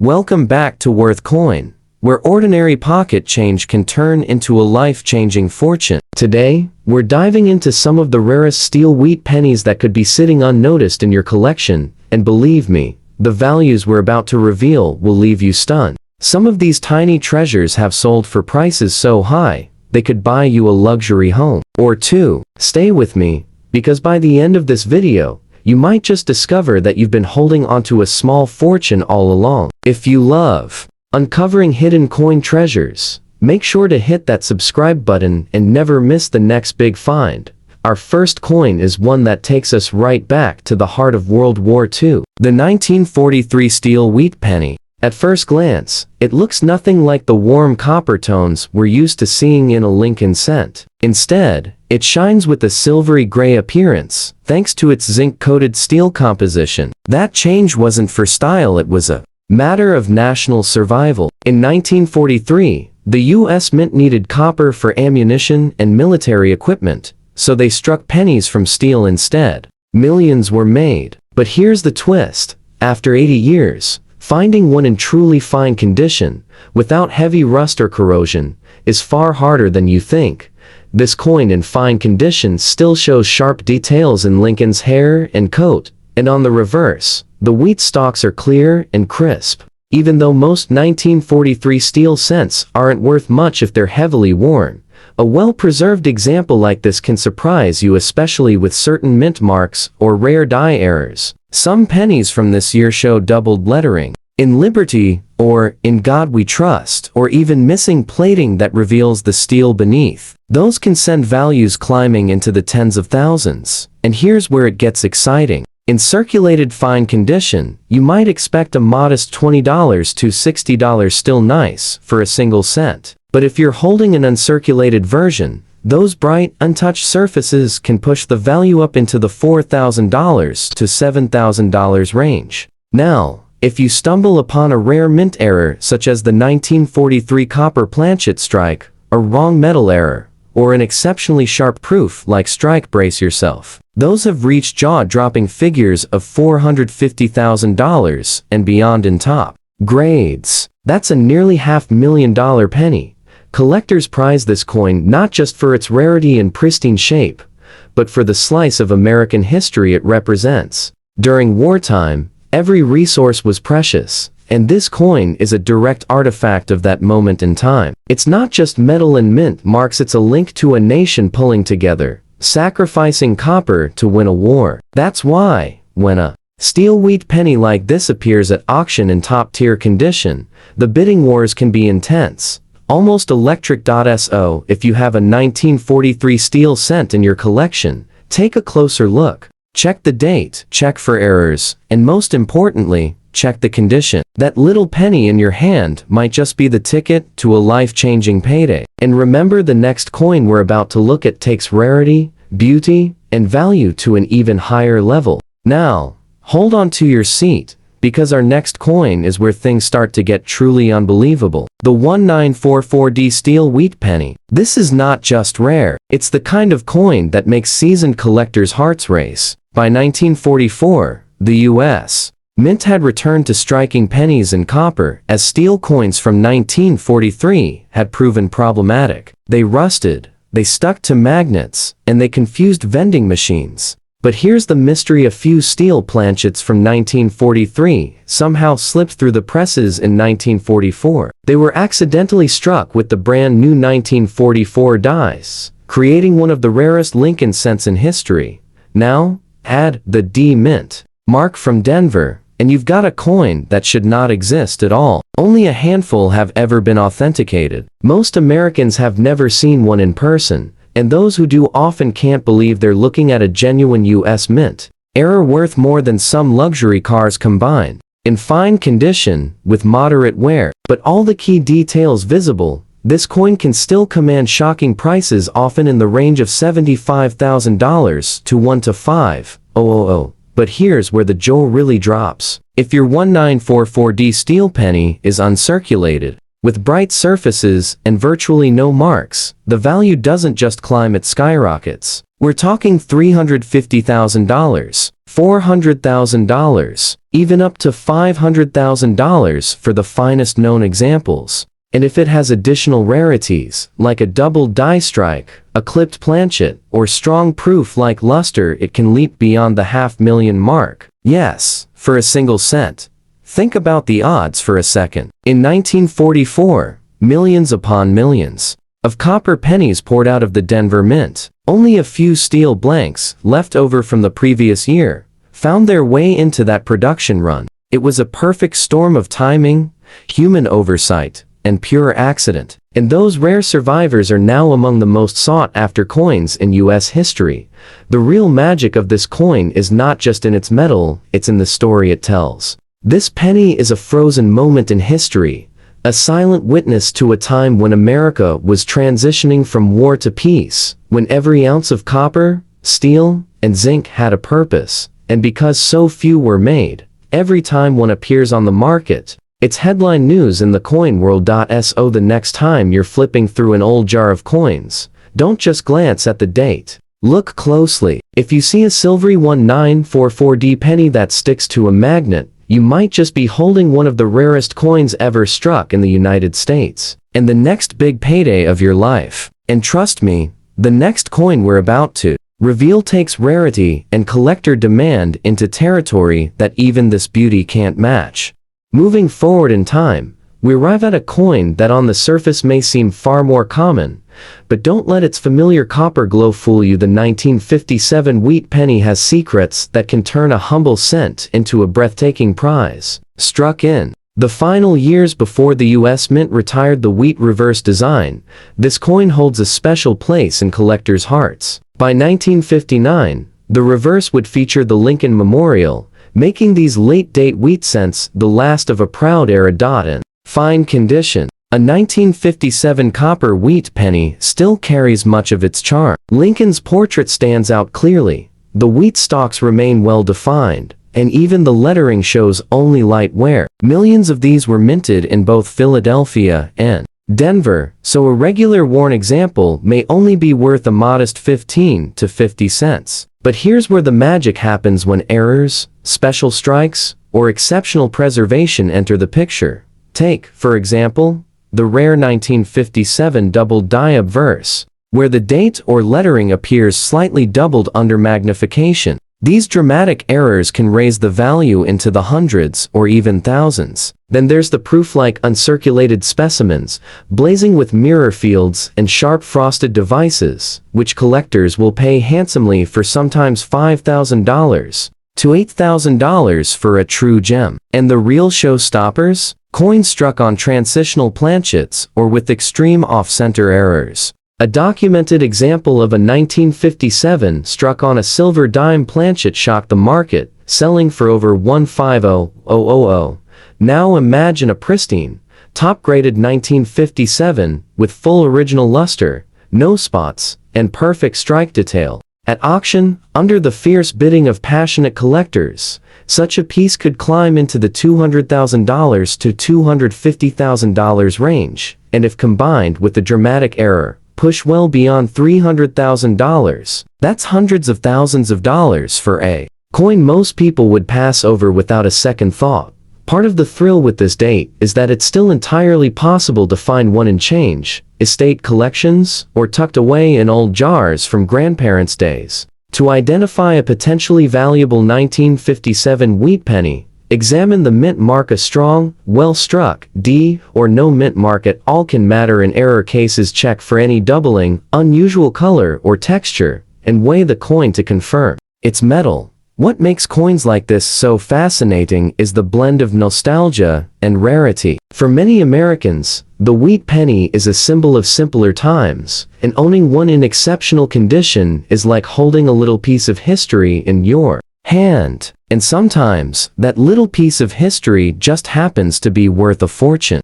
Welcome back to Worth Coin, where ordinary pocket change can turn into a life-changing fortune. Today, we're diving into some of the rarest steel wheat pennies that could be sitting unnoticed in your collection, and believe me, the values we're about to reveal will leave you stunned. Some of these tiny treasures have sold for prices so high, they could buy you a luxury home or two. Stay with me, because by the end of this video, you might just discover that you've been holding onto a small fortune all along. If you love uncovering hidden coin treasures, make sure to hit that subscribe button and never miss the next big find. Our first coin is one that takes us right back to the heart of World War II. The 1943 steel wheat penny. At first glance, it looks nothing like the warm copper tones we're used to seeing in a Lincoln cent. Instead, it shines with a silvery gray appearance, thanks to its zinc-coated steel composition. That change wasn't for style, it was a matter of national survival. In 1943, the U.S. Mint needed copper for ammunition and military equipment, so they struck pennies from steel instead. Millions were made. But here's the twist. After 80 years, finding one in truly fine condition, without heavy rust or corrosion, is far harder than you think. This coin in fine condition still shows sharp details in Lincoln's hair and coat, and on the reverse, the wheat stalks are clear and crisp. Even though most 1943 steel cents aren't worth much if they're heavily worn, a well-preserved example like this can surprise you, especially with certain mint marks or rare die errors. Some pennies from this year show doubled lettering, "In Liberty," or "In God We Trust," or even missing plating that reveals the steel beneath. Those can send values climbing into the tens of thousands. And here's where it gets exciting. In circulated fine condition, you might expect a modest $20 to $60, still nice for a single cent. But if you're holding an uncirculated version, those bright, untouched surfaces can push the value up into the $4,000 to $7,000 range. Now, if you stumble upon a rare mint error such as the 1943 copper planchet strike, a wrong metal error, or an exceptionally sharp proof like strike, brace yourself. Those have reached jaw-dropping figures of $450,000 and beyond in top grades. That's a nearly $500,000 penny. Collectors prize this coin not just for its rarity and pristine shape, but for the slice of American history it represents. During wartime, every resource was precious, and this coin is a direct artifact of that moment in time. It's not just metal and mint marks, it's a link to a nation pulling together, sacrificing copper to win a war. That's why, when a steel wheat penny like this appears at auction in top-tier condition, the bidding wars can be intense, almost electric. So, if you have a 1943 steel cent in your collection, take a closer look. Check the date, check for errors, and most importantly, check the condition. That little penny in your hand might just be the ticket to a life-changing payday. And remember, the next coin we're about to look at takes rarity, beauty, and value to an even higher level. Now, hold on to your seat, because our next coin is where things start to get truly unbelievable. The 1944D steel wheat penny. This is not just rare, it's the kind of coin that makes seasoned collectors' hearts race. By 1944, the U.S. Mint had returned to striking pennies in copper, as steel coins from 1943 had proven problematic. They rusted, they stuck to magnets, and they confused vending machines. But here's the mystery: a few steel planchets from 1943 somehow slipped through the presses in 1944. They were accidentally struck with the brand new 1944 dies, creating one of the rarest Lincoln cents in history. Now, add the D Mint mark from Denver, and you've got a coin that should not exist at all. Only a handful have ever been authenticated. Most Americans have never seen one in person, and those who do often can't believe they're looking at a genuine U.S. Mint error worth more than some luxury cars combined. In fine condition, with moderate wear, but all the key details visible, this coin can still command shocking prices, often in the range of $75,000 to $1 to $5,000. But here's where the jewel really drops. If your 1944D steel penny is uncirculated, with bright surfaces and virtually no marks, the value doesn't just climb, it skyrockets. We're talking $350,000, $400,000, even up to $500,000 for the finest known examples. And if it has additional rarities, like a double die strike, a clipped planchet, or strong proof like luster, it can leap beyond the $500,000 mark. Yes, for a single cent. Think about the odds for a second. In 1944, millions upon millions of copper pennies poured out of the Denver Mint. Only a few steel blanks, left over from the previous year, found their way into that production run. It was a perfect storm of timing, human oversight, and pure accident. And those rare survivors are now among the most sought-after coins in U.S. history. The real magic of this coin is not just in its metal, it's in the story it tells. This penny is a frozen moment in history, a silent witness to a time when America was transitioning from war to peace, when every ounce of copper, steel, and zinc had a purpose, and because so few were made, every time one appears on the market, it's headline news in the coin world. So the next time you're flipping through an old jar of coins, don't just glance at the date. Look closely. If you see a silvery 1944D penny that sticks to a magnet, you might just be holding one of the rarest coins ever struck in the United States, and the next big payday of your life. And trust me, the next coin we're about to reveal takes rarity and collector demand into territory that even this beauty can't match. Moving forward in time, we arrive at a coin that on the surface may seem far more common, but don't let its familiar copper glow fool you. The 1957 wheat penny has secrets that can turn a humble cent into a breathtaking prize. Struck in the final years before the U.S. Mint retired the wheat reverse design, this coin holds a special place in collectors' hearts. By 1959, the reverse would feature the Lincoln Memorial, making these late-date wheat cents the last of a proud era. In fine condition, a 1957 copper wheat penny still carries much of its charm. Lincoln's portrait stands out clearly, the wheat stalks remain well-defined, and even the lettering shows only light wear. Millions of these were minted in both Philadelphia and Denver, so a regular worn example may only be worth a modest 15 to 50 cents. But here's where the magic happens when errors, special strikes, or exceptional preservation enter the picture. Take, for example, the rare 1957 double die obverse, where the date or lettering appears slightly doubled under magnification. These dramatic errors can raise the value into the hundreds or even thousands. Then there's the proof-like uncirculated specimens, blazing with mirror fields and sharp frosted devices, which collectors will pay handsomely for, sometimes $5,000 to $8,000 for a true gem. And the real showstoppers? Coins struck on transitional planchets or with extreme off-center errors. A documented example of a 1957 struck on a silver dime planchet shocked the market, selling for over $150,000. Now imagine a pristine, top-graded 1957 with full original luster, no spots, and perfect strike detail. At auction, under the fierce bidding of passionate collectors, such a piece could climb into the $200,000 to $250,000 range, and if combined with the dramatic error, push well beyond $300,000. That's hundreds of thousands of dollars for a coin most people would pass over without a second thought. Part of the thrill with this date is that it's still entirely possible to find one in change, estate collections, or tucked away in old jars from grandparents' days. To identify a potentially valuable 1957 wheat penny, examine the mint mark. A strong, well-struck D or no mint mark at all can matter. In error cases, check for any doubling, unusual color or texture, and weigh the coin to confirm its metal. What makes coins like this so fascinating is the blend of nostalgia and rarity. For many Americans, the wheat penny is a symbol of simpler times, and owning one in exceptional condition is like holding a little piece of history in your hand. And sometimes, that little piece of history just happens to be worth a fortune.